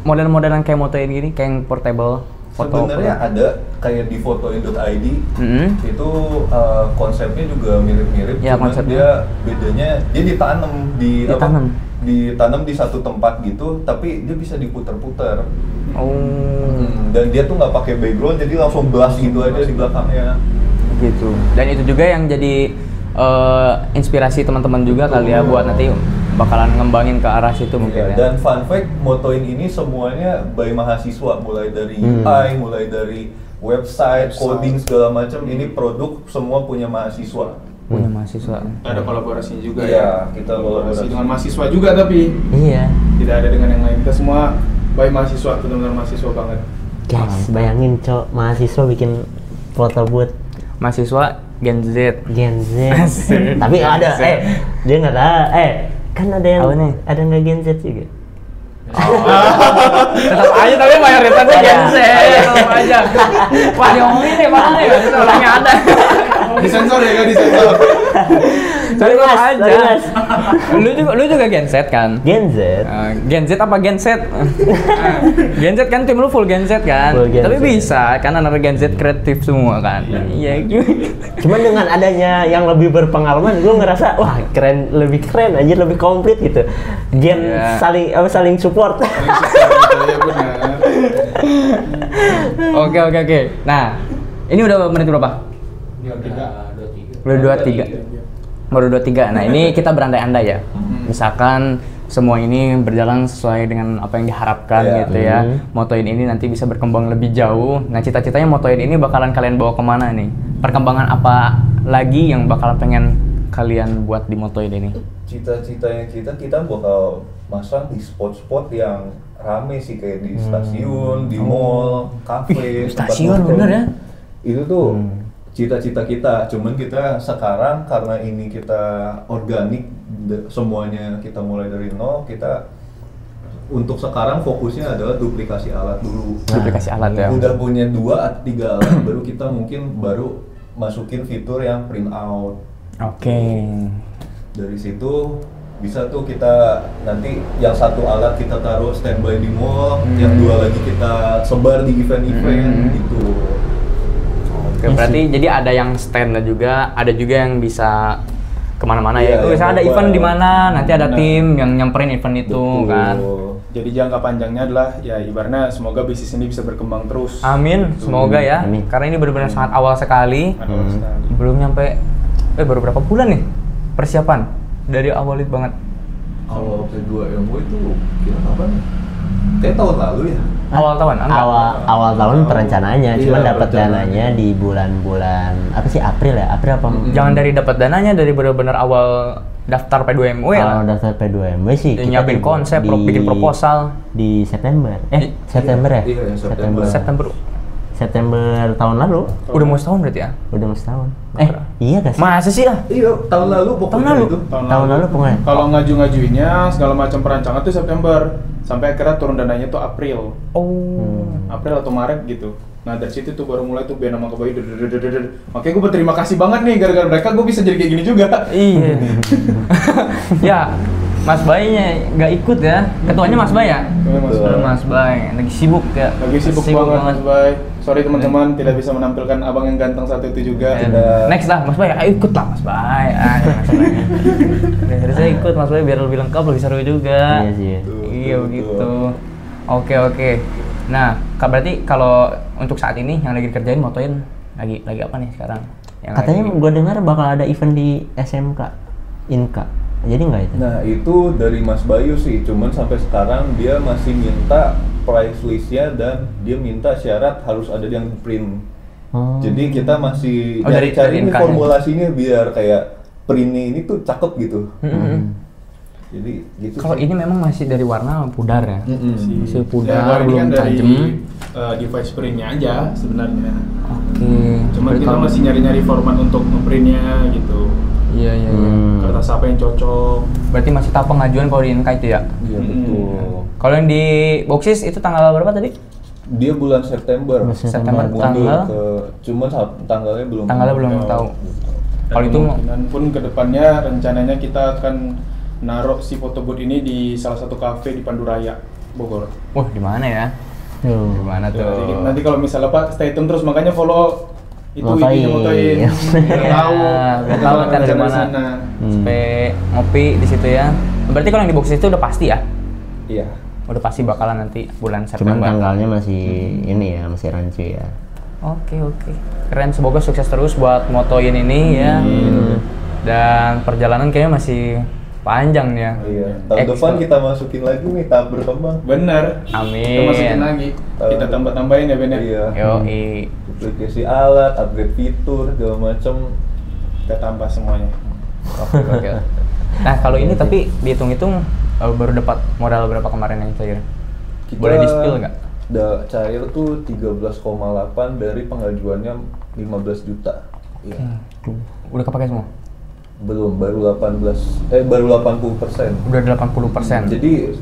[SPEAKER 1] model-modelan kayak Motoin gini, kayak yang portable?
[SPEAKER 2] Sebenarnya ada kayak di fotoin.id. Itu konsepnya juga mirip-mirip,
[SPEAKER 1] Ya,
[SPEAKER 2] cuman
[SPEAKER 1] konsepnya.
[SPEAKER 2] dia bedanya dia ditanam di
[SPEAKER 1] Ditanam.
[SPEAKER 2] ditanam di satu tempat gitu, tapi dia bisa diputer-puter.
[SPEAKER 1] Oh.
[SPEAKER 2] Dan dia tuh nggak pakai background, jadi langsung blast gitu aja di belakangnya.
[SPEAKER 1] Gitu. Dan itu juga yang jadi inspirasi teman-teman juga kali ya buat nanti bakalan ngembangin ke arah situ mungkin ya.
[SPEAKER 2] Dan fun fact, Motoin ini semuanya by mahasiswa, mulai dari UI, mulai dari website, coding segala macam. Ini produk semua punya mahasiswa.
[SPEAKER 1] Punya mahasiswa.
[SPEAKER 3] Ada kolaborasi juga
[SPEAKER 2] Iya,
[SPEAKER 3] ya.
[SPEAKER 2] kita kolaborasi
[SPEAKER 3] dengan mahasiswa juga tapi
[SPEAKER 4] Iya.
[SPEAKER 3] tidak ada dengan yang lain. Kita semua by mahasiswa, benar-benar mahasiswa banget.
[SPEAKER 4] Guys, bayangin cok, mahasiswa bikin foto booth
[SPEAKER 1] Mahasiswa Gen Z.
[SPEAKER 4] Gen Z.
[SPEAKER 1] Asik.
[SPEAKER 4] Tapi
[SPEAKER 1] Gen
[SPEAKER 4] ada,
[SPEAKER 1] Z.
[SPEAKER 4] dia nggak ada, kan ada yang
[SPEAKER 1] Apa nih?
[SPEAKER 4] ada nggak Gen Z juga.
[SPEAKER 1] Tetap aja tapi mayoritasnya
[SPEAKER 4] Ada.
[SPEAKER 1] Gen Z. Tetap aja. Wah, diomongin nih mana ya? Orangnya ada.
[SPEAKER 3] Disensor ya kan, disensor.
[SPEAKER 1] Tapi
[SPEAKER 4] Mas,
[SPEAKER 1] aja.
[SPEAKER 4] sorry, Mas.
[SPEAKER 1] Lu juga Gen Z kan?
[SPEAKER 4] Gen Z.
[SPEAKER 1] Gen Z apa Gen Z? Gen Z kan tim lu full Gen Z kan?
[SPEAKER 4] Full Gen
[SPEAKER 1] Tapi
[SPEAKER 4] Z.
[SPEAKER 1] bisa kan anak Gen Z kreatif semua kan? Iya.
[SPEAKER 4] Cuman dengan adanya yang lebih berpengalaman, gue ngerasa wah keren, lebih keren aja, lebih komplit gitu. Gen
[SPEAKER 1] Iya.
[SPEAKER 4] saling support.
[SPEAKER 3] Ya benar.
[SPEAKER 1] Oke. Nah, ini udah menit berapa? Udah 23. Baru 23. Nah, ini kita berandai-andai ya. Misalkan semua ini berjalan sesuai dengan apa yang diharapkan
[SPEAKER 2] Iya.
[SPEAKER 1] gitu ya. Motoin ini nanti bisa berkembang lebih jauh. Nah, cita-citanya Motoin ini bakalan kalian bawa kemana nih? Perkembangan apa lagi yang bakal pengen kalian buat di Moto ini?
[SPEAKER 2] Cita-citanya kita bakal masang di spot-spot yang rame sih, kayak di stasiun, di mall, kafe,
[SPEAKER 1] Stasiun
[SPEAKER 2] tempat
[SPEAKER 1] bener ya?
[SPEAKER 2] Itu tuh cita-cita kita. Cuman kita sekarang karena ini kita organik, semuanya kita mulai dari nol. Kita untuk sekarang fokusnya adalah duplikasi alat dulu.
[SPEAKER 1] Duplikasi alat ya.
[SPEAKER 2] Udah punya 2 atau 3 alat, baru kita mungkin masukin fitur yang print out.
[SPEAKER 1] Oke.
[SPEAKER 2] Dari situ bisa tuh kita nanti yang 1 alat kita taruh standby di mall, yang 2 lagi kita sebar di event-event gitu.
[SPEAKER 1] Oke, berarti jadi ada yang stand juga, ada juga yang bisa kemana-mana ya.
[SPEAKER 2] Iya,
[SPEAKER 1] Itu misalnya ada
[SPEAKER 2] mobile.
[SPEAKER 1] event di mana, nanti ada tim yang nyamperin event itu
[SPEAKER 2] Betul.
[SPEAKER 1] kan.
[SPEAKER 3] Jadi jangka panjangnya adalah ya ibaratnya semoga bisnis ini bisa berkembang terus.
[SPEAKER 1] Amin, semoga ya.
[SPEAKER 4] Amin.
[SPEAKER 1] Karena ini benar-benar sangat awal sekali.
[SPEAKER 3] Awal sekali.
[SPEAKER 1] Belum nyampe, baru berapa bulan nih persiapan dari awal itu banget.
[SPEAKER 2] Kalau P2MW itu kira kapan? Kayak tahun lalu ya.
[SPEAKER 1] Awal tahun, enggak?
[SPEAKER 4] Awal tahun perencanaannya,
[SPEAKER 2] Iya,
[SPEAKER 4] cuman dapat
[SPEAKER 2] perencanaan.
[SPEAKER 4] dananya di bulan-bulan apa sih, April ya? April apa?
[SPEAKER 1] Jangan dari dapat dananya, dari benar-benar awal daftar P2MW
[SPEAKER 4] Kalau
[SPEAKER 1] lah.
[SPEAKER 4] daftar P2MW sih
[SPEAKER 1] Dan nyiapin konsep, bikin proposal.
[SPEAKER 4] di September. September ya?
[SPEAKER 2] Iya, September.
[SPEAKER 1] September
[SPEAKER 4] tahun lalu.
[SPEAKER 1] udah mau setahun berarti ya?
[SPEAKER 4] Udah mau setahun. Iya gak sih?
[SPEAKER 1] Masa sih lah?
[SPEAKER 2] Iya, tahun lalu pokoknya
[SPEAKER 1] Tahun lalu?
[SPEAKER 2] itu.
[SPEAKER 4] Tahun lalu pokoknya.
[SPEAKER 3] Kalau ngaju-ngajuinnya segala macam perancangan tuh September, sampai akhirnya turun dananya tuh April.
[SPEAKER 1] Oh.
[SPEAKER 3] April atau Maret gitu. Nah dari situ tuh baru mulai tuh biar nama kebayi. Makanya gue berterima kasih banget nih, gara-gara mereka gue bisa jadi kayak gini juga.
[SPEAKER 1] Iya. Ya, Mas Baynya nggak ikut ya? Ketuanya Mas Bay ya? Mas Bay lagi sibuk ya?
[SPEAKER 3] Lagi sibuk banget Mas Bay. Sorry teman-teman, tidak bisa menampilkan abang yang ganteng satu itu juga.
[SPEAKER 1] Next lah Mas Bay, ayo ikut lah Mas Bay. Dari saya ikut Mas Bay biar lebih lengkap, lebih seru juga.
[SPEAKER 4] Iya sih.
[SPEAKER 1] Iya begitu. Oke. Nah, berarti kalau untuk saat ini yang lagi dikerjain motoin lagi apa nih sekarang? Yang
[SPEAKER 4] Katanya
[SPEAKER 1] lagi-
[SPEAKER 4] gue dengar bakal ada event di SMK, Inka. Jadi nggak itu?
[SPEAKER 2] Nah itu dari Mas Bayu sih, cuman sampai sekarang dia masih minta price listnya dan dia minta syarat harus ada yang print.
[SPEAKER 4] Oh.
[SPEAKER 2] Jadi kita masih
[SPEAKER 1] Oh, dari
[SPEAKER 2] cari nih
[SPEAKER 1] Inka-nya.
[SPEAKER 2] formulasinya biar kayak printnya ini tuh cakep gitu. Jadi gitu.
[SPEAKER 1] Kalau
[SPEAKER 2] sih.
[SPEAKER 1] ini memang masih dari warna pudar ya? Masih
[SPEAKER 3] Ya,
[SPEAKER 1] pudar,
[SPEAKER 3] kalau ini
[SPEAKER 1] belum
[SPEAKER 3] kan dari
[SPEAKER 1] tajam.
[SPEAKER 3] device printnya aja sebenarnya.
[SPEAKER 1] Oke.
[SPEAKER 3] Cuman
[SPEAKER 1] Berarti
[SPEAKER 3] kita
[SPEAKER 1] kalau-
[SPEAKER 3] masih nyari-nyari format untuk ngeprintnya gitu.
[SPEAKER 1] Iya.
[SPEAKER 3] Kertas apa yang cocok.
[SPEAKER 1] Berarti masih tahap pengajuan kalau di Inka itu ya?
[SPEAKER 2] Iya betul.
[SPEAKER 1] Kalau yang di Boxes itu tanggal berapa tadi?
[SPEAKER 2] Dia bulan September.
[SPEAKER 1] September
[SPEAKER 2] Mundur
[SPEAKER 1] tanggal?
[SPEAKER 2] cuman tanggalnya belum.
[SPEAKER 1] Tanggalnya belum tahu. Kalau itu
[SPEAKER 3] kemungkinan pun kedepannya rencananya kita akan naruh si foto booth ini di salah satu kafe di Panduraya, Bogor.
[SPEAKER 1] wah di mana ya?
[SPEAKER 4] Tuh.
[SPEAKER 1] Di mana tuh?
[SPEAKER 3] Nanti kalau misalnya Pak stay tune terus, makanya follow itu
[SPEAKER 4] Motoin.
[SPEAKER 3] Motoin. Biar tahu,
[SPEAKER 1] Biar tahu ntar di
[SPEAKER 3] rencana
[SPEAKER 1] mana.
[SPEAKER 3] sana.
[SPEAKER 1] Sampai ngopi di situ ya. Berarti kalau yang di Boxes itu udah pasti ya?
[SPEAKER 2] Iya.
[SPEAKER 1] Udah pasti bakalan nanti bulan
[SPEAKER 4] Cuman
[SPEAKER 1] September.
[SPEAKER 4] tanggalnya masih ini ya, masih rancu ya.
[SPEAKER 1] Oke. Keren, semoga sukses terus buat Motoin ini ya. Dan perjalanan kayaknya masih panjang nih ya.
[SPEAKER 2] Iya. Tahun depan kita masukin lagi nih tahap berkembang.
[SPEAKER 3] Bener.
[SPEAKER 1] Amin.
[SPEAKER 3] Kita masukin lagi. Kita tambah-tambahin ya Ben ya.
[SPEAKER 2] Iya.
[SPEAKER 1] Yoi.
[SPEAKER 2] Duplikasi alat, upgrade fitur, segala macam.
[SPEAKER 3] Kita tambah semuanya.
[SPEAKER 1] Oke. Nah kalau ini tapi dihitung-hitung baru dapat modal berapa kemarin yang cair? Boleh di-spill nggak?
[SPEAKER 2] Cair tuh 13,8 dari pengajuannya 15 juta. Iya.
[SPEAKER 1] Udah kepake semua?
[SPEAKER 2] Belum, baru 80%.
[SPEAKER 1] Udah 80%.
[SPEAKER 2] Jadi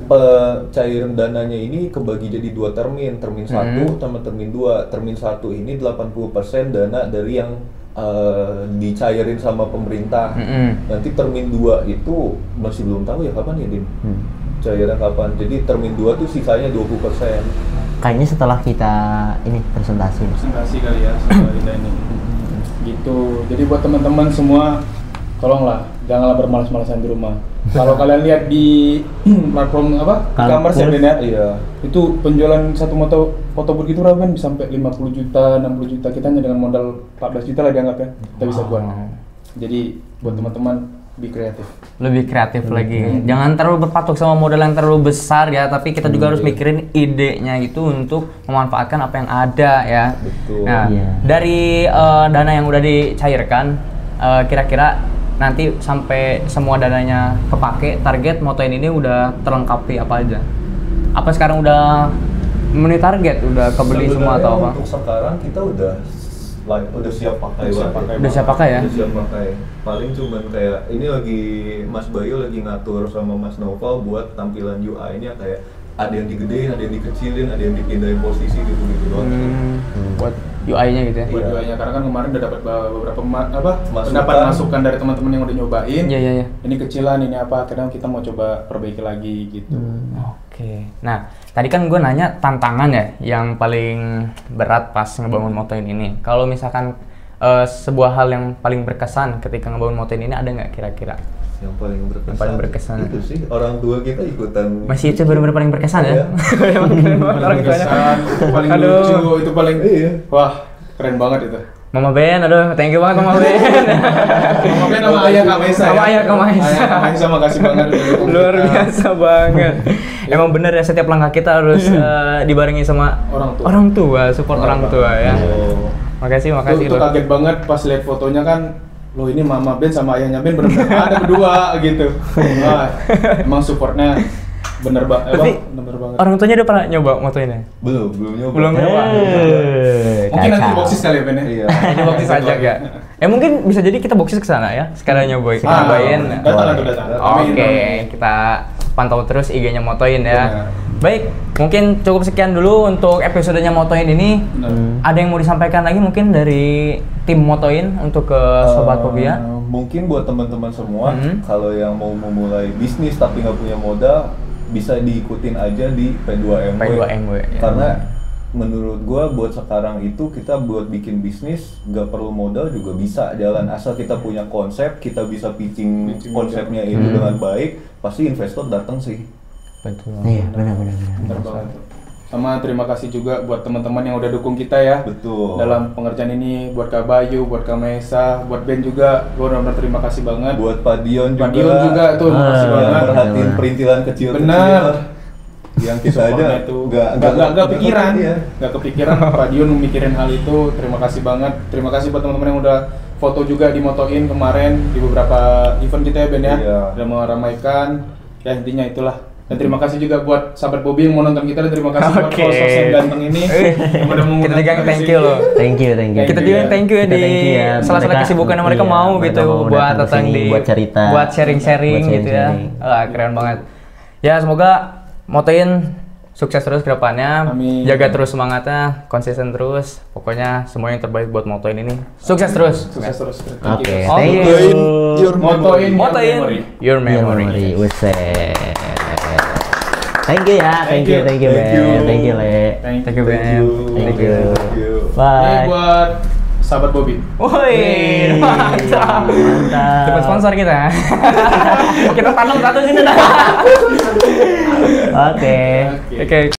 [SPEAKER 2] cairan dananya ini kebagi jadi 2 termin 1 sama termin 2. Termin 1 ini 80% dana dari yang dicairin sama pemerintah. Nanti termin 2 itu masih belum tahu ya kapan ya Din? Cairan kapan? Jadi termin 2 tuh sisanya 20%.
[SPEAKER 4] Kayaknya setelah kita ini presentasi.
[SPEAKER 3] Presentasi kali ya setelah kita ini. Gitu. Jadi buat teman-teman semua, tolonglah janganlah bermalas-malasan di rumah. Kalau kalian lihat di platform apa? E-commerce ya Ben ya?
[SPEAKER 2] Iya.
[SPEAKER 3] Itu penjualan satu foto booth gitu kan bisa sampai 50 juta, 60 juta. Kita hanya dengan modal 14 juta lah dianggap ya. Kita bisa buat. Jadi buat teman-teman be kreatif.
[SPEAKER 1] Lebih kreatif lagi. Jangan terlalu berpatok sama modal yang terlalu besar ya, tapi kita juga harus mikirin idenya itu untuk memanfaatkan apa yang ada ya.
[SPEAKER 2] Betul.
[SPEAKER 1] Nah,
[SPEAKER 4] Iya.
[SPEAKER 1] dari dana yang udah dicairkan, kira-kira nanti sampai semua dananya kepake, target Moto-in ini udah terlengkapi apa aja? Apa sekarang udah memenuhi target, udah kebeli semua atau apa?
[SPEAKER 2] Untuk sekarang kita udah siap pakai banget.
[SPEAKER 1] Udah siap pakai ya?
[SPEAKER 2] Udah siap pakai. Paling cuman kayak ini lagi Mas Bayu lagi ngatur sama Mas Noval buat tampilan UI-nya kayak ada yang digedein, ada yang dikecilin, ada yang dipindahin posisi gitu doang.
[SPEAKER 1] Buat UI-nya gitu ya?
[SPEAKER 3] Buat
[SPEAKER 2] Iya.
[SPEAKER 3] UI-nya, karena kan kemarin udah dapat beberapa
[SPEAKER 2] Masukan.
[SPEAKER 3] pendapat masukan dari teman-teman yang udah nyobain.
[SPEAKER 1] Iya.
[SPEAKER 3] Ini kecilan, ini apa, akhirnya kita mau coba perbaiki lagi gitu.
[SPEAKER 1] Oke. Nah, tadi kan gue nanya tantangan ya yang paling berat pas ngebangun Moto-in ini. Kalau misalkan sebuah hal yang paling berkesan ketika ngebangun Moto-in ini ada nggak kira-kira?
[SPEAKER 2] Yang paling berkesan.
[SPEAKER 1] Yang paling berkesan.
[SPEAKER 2] Itu sih orang tua kita ikutan.
[SPEAKER 1] Masih itu benar-benar paling berkesan ya?
[SPEAKER 2] Iya.
[SPEAKER 3] Paling berkesan, itu paling
[SPEAKER 1] Aduh.
[SPEAKER 3] lucu, itu paling
[SPEAKER 2] Iya.
[SPEAKER 3] wah keren banget itu.
[SPEAKER 1] Mama Ben, aduh, thank you banget Mama Ben.
[SPEAKER 3] Mama Ben sama ayah Kak Maisa.
[SPEAKER 1] Sama ayah Kak Maisa.
[SPEAKER 3] Ayah Kak Maisa makasih banget udah dukung
[SPEAKER 1] Luar
[SPEAKER 3] kita.
[SPEAKER 1] biasa banget. Emang bener ya setiap langkah kita harus dibarengi sama
[SPEAKER 3] Orang tua.
[SPEAKER 1] support orang tua ya.
[SPEAKER 2] Oh.
[SPEAKER 1] Makasih
[SPEAKER 3] Itu
[SPEAKER 1] loh.
[SPEAKER 3] kaget banget pas lihat fotonya kan, loh ini Mama Ben sama ayahnya Ben bener-bener ada berdua gitu. Wah, emang supportnya bener banget.
[SPEAKER 1] Tapi
[SPEAKER 3] Bener banget.
[SPEAKER 1] orang tuanya udah pernah nyoba Moto ini?
[SPEAKER 2] Belum nyoba.
[SPEAKER 1] Belum nyoba.
[SPEAKER 3] Mungkin nanti
[SPEAKER 4] Kacau.
[SPEAKER 3] boksis kali ya Ben ya.
[SPEAKER 2] Iya.
[SPEAKER 1] Ini boksis aja gak? Mungkin bisa jadi kita boksis ke sana ya, sekalian nyobain.
[SPEAKER 3] Datang.
[SPEAKER 1] Oke, kita pantau terus IG-nya Moto-in ya.
[SPEAKER 3] Benar.
[SPEAKER 1] Baik, mungkin cukup sekian dulu untuk episodenya Moto-in ini.
[SPEAKER 3] Benar.
[SPEAKER 1] Ada yang mau disampaikan lagi mungkin dari tim Moto-in untuk ke Sobat Fobia?
[SPEAKER 2] Mungkin buat teman-teman semua,
[SPEAKER 1] Mhm.
[SPEAKER 2] kalau yang mau memulai bisnis tapi nggak punya modal, bisa diikutin aja di P2MW.
[SPEAKER 1] P2MW, ya.
[SPEAKER 2] Karena menurut gua buat sekarang itu kita buat bikin bisnis nggak perlu modal juga bisa jalan, asal kita punya konsep, kita bisa pitching konsepnya itu dengan baik, pasti investor datang sih.
[SPEAKER 1] Betul.
[SPEAKER 4] Iya, benar.
[SPEAKER 3] Bener banget. Sama terima kasih juga buat teman-teman yang udah dukung kita ya.
[SPEAKER 2] Betul.
[SPEAKER 3] Dalam pengerjaan ini, buat Kak Bayu, buat Kak Maisa, buat Ben juga, gue benar-benar terima kasih banget.
[SPEAKER 2] Buat Pak Dion juga.
[SPEAKER 3] Pak Dion juga tuh, makasih
[SPEAKER 2] yang
[SPEAKER 3] banget.
[SPEAKER 2] merhatiin perintilan kecil-kecil.
[SPEAKER 3] Benar.
[SPEAKER 2] Yang kita aja
[SPEAKER 3] Supportnya itu nggak kepikiran, nggak kepikiran Pak Dion memikirin hal itu. Terima kasih banget. Terima kasih buat teman-teman yang udah foto juga di Moto-in kemarin di beberapa event kita ya Ben ya.
[SPEAKER 2] Iya.
[SPEAKER 3] Udah meramaikan. Ya intinya itulah. Dan terima kasih juga buat sahabat Bobby yang mau nonton kita, dan terima kasih buat
[SPEAKER 1] Oke.
[SPEAKER 3] sosok yang ganteng ini yang udah
[SPEAKER 1] Kita juga yang thank you loh.
[SPEAKER 4] Thank you.
[SPEAKER 1] Kita juga yang thank you ya
[SPEAKER 4] Kita
[SPEAKER 1] di
[SPEAKER 4] thank you ya.
[SPEAKER 1] salah-salah
[SPEAKER 4] Mereka-
[SPEAKER 1] kesibukan yang mereka
[SPEAKER 4] iya,
[SPEAKER 1] mau
[SPEAKER 4] mereka
[SPEAKER 1] gitu
[SPEAKER 4] mau
[SPEAKER 1] buat
[SPEAKER 4] datang
[SPEAKER 1] datang
[SPEAKER 4] kesini,
[SPEAKER 1] di
[SPEAKER 4] buat cerita,
[SPEAKER 1] buat sharing-sharing
[SPEAKER 4] buat
[SPEAKER 1] gitu ya.
[SPEAKER 4] sharing-sharing.
[SPEAKER 1] Keren banget. Ya semoga Moto-in sukses terus ke depannya.
[SPEAKER 3] Amin.
[SPEAKER 1] Jaga terus semangatnya, konsisten terus. Pokoknya semua yang terbaik buat Moto-in ini. Sukses terus.
[SPEAKER 3] Sukses terus.
[SPEAKER 4] Oke,
[SPEAKER 1] Oke.
[SPEAKER 4] thank you.
[SPEAKER 3] Moto-in
[SPEAKER 1] Moto-in
[SPEAKER 3] your
[SPEAKER 1] your memory.
[SPEAKER 4] Buset. Thank you ya, thank you,
[SPEAKER 2] Thank you.
[SPEAKER 4] Ben, thank you Le.
[SPEAKER 1] Thank you, Ben.
[SPEAKER 4] Thank you.
[SPEAKER 3] Ini
[SPEAKER 4] Bye.
[SPEAKER 3] buat sahabat Bobby.
[SPEAKER 1] Woi, mantap.
[SPEAKER 4] Mantap.
[SPEAKER 1] Dapat sponsor kita. Kita tanam satu sini dah.
[SPEAKER 4] Oke.
[SPEAKER 1] Oke.